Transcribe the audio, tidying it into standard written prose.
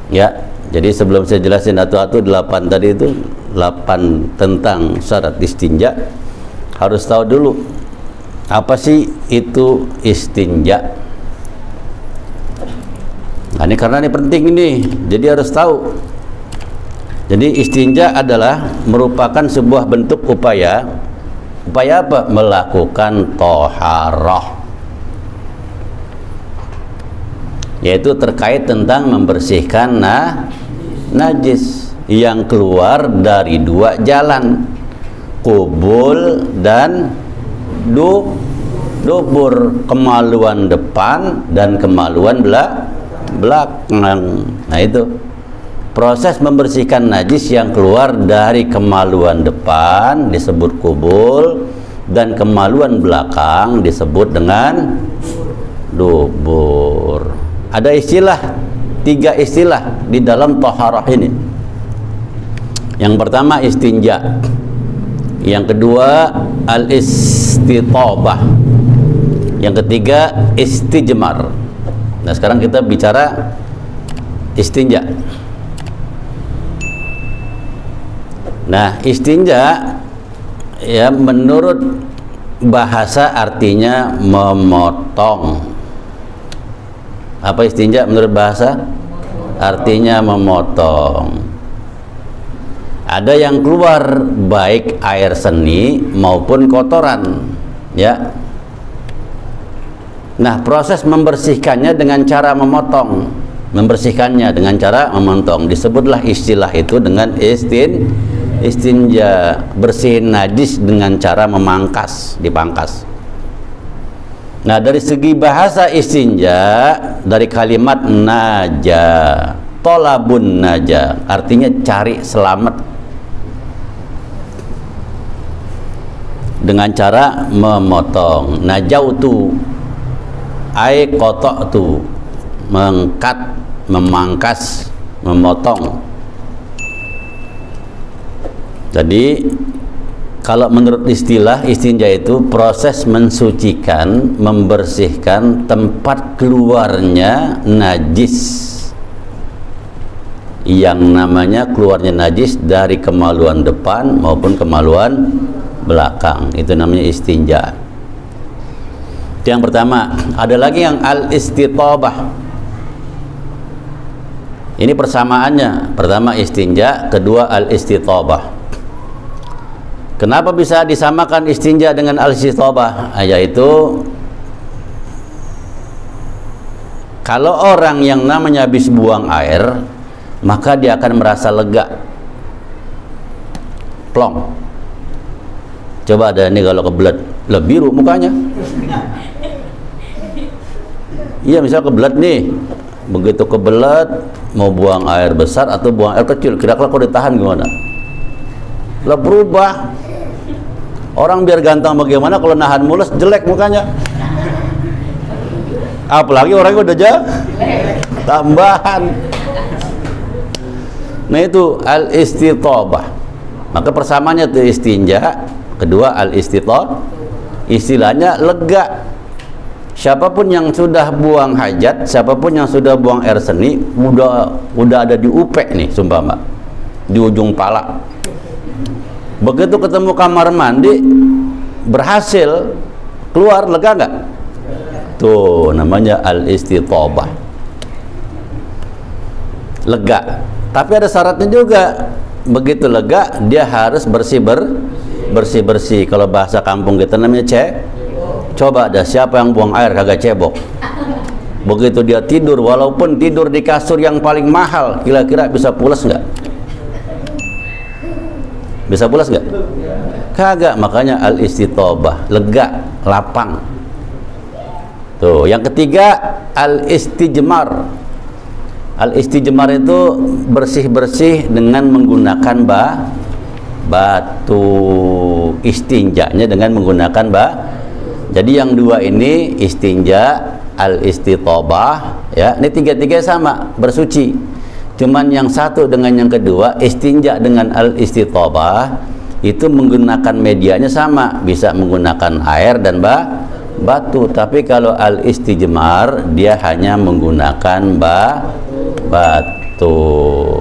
Ya, jadi sebelum saya jelasin atu-atu 8 tadi itu, 8 tentang syarat istinja, harus tahu dulu apa sih itu istinja. Nah, ini karena ini penting ini, jadi harus tahu. Jadi istinja adalah merupakan sebuah bentuk upaya apa? Melakukan toharoh, yaitu terkait tentang membersihkan najis yang keluar dari 2 jalan, kubul dan dubur, kemaluan depan dan kemaluan belakang. Nah, itu proses membersihkan najis yang keluar dari kemaluan depan disebut kubul, dan kemaluan belakang disebut dengan dubur. Ada istilah, 3 istilah di dalam toharah ini. Yang pertama istinja, yang kedua al-istitobah, yang ketiga istijmar. Nah, sekarang kita bicara istinja. Nah, istinja ya menurut bahasa artinya memotong. Apa istinja menurut bahasa? Artinya memotong. Ada yang keluar baik air seni maupun kotoran, ya. Nah, proses membersihkannya dengan cara memotong. Membersihkannya dengan cara memotong. Disebutlah istilah itu dengan istinja, bersihin najis dengan cara memangkas, dipangkas. Nah, dari segi bahasa istinja, dari kalimat naja, tolabun naja, artinya cari selamat dengan cara memotong. Najautu ai qata'tu, mengkat, memangkas, memotong. Jadi kalau menurut istilah istinja itu proses mensucikan, membersihkan tempat keluarnya najis, yang namanya keluarnya najis dari kemaluan depan maupun kemaluan belakang. Itu namanya istinja. Itu yang pertama. Ada lagi yang al-istitobah. Ini persamaannya. Pertama istinja, kedua al-istitobah. Kenapa bisa disamakan istinja dengan al-istitobah? Yaitu kalau orang yang namanya habis buang air, maka dia akan merasa lega, plong. Coba ada ini kalau kebelet, biru mukanya. Iya, misal kebelet nih, begitu kebelet mau buang air besar atau buang air kecil, kira-kira kok ditahan gimana? Lah berubah. Orang biar ganteng bagaimana, kalau nahan mulus jelek mukanya. Apalagi orangnya udah tambahan. Nah, itu al-istitobah. Maka persamaannya itu istinja, kedua al-istitobah. Istilahnya lega. Siapapun yang sudah buang hajat, siapapun yang sudah buang air seni, udah ada di upek nih, sumpama di ujung pala. Begitu ketemu kamar mandi, berhasil keluar, lega nggak? Tuh namanya al-istitobah, lega. Tapi ada syaratnya juga. Begitu lega, dia harus bersih. Kalau bahasa kampung kita namanya coba dah, siapa yang buang air kagak cebok? Begitu dia tidur, walaupun tidur di kasur yang paling mahal, kira-kira bisa pulas nggak? Bisa pulas nggak? Kagak. Makanya al-istitobah, lega, lapang. Tuh, yang ketiga al-istijmar. Al-istijmar itu bersih-bersih dengan menggunakan batu. Istinjanya dengan menggunakan Jadi yang dua ini istinja, al-istitobah, ya. Ini tiga-tiga sama, bersuci. Cuman yang satu dengan yang kedua, istinja dengan al-istitobah itu menggunakan medianya sama, bisa menggunakan air dan batu. Tapi kalau al-istijmar dia hanya menggunakan Tuh.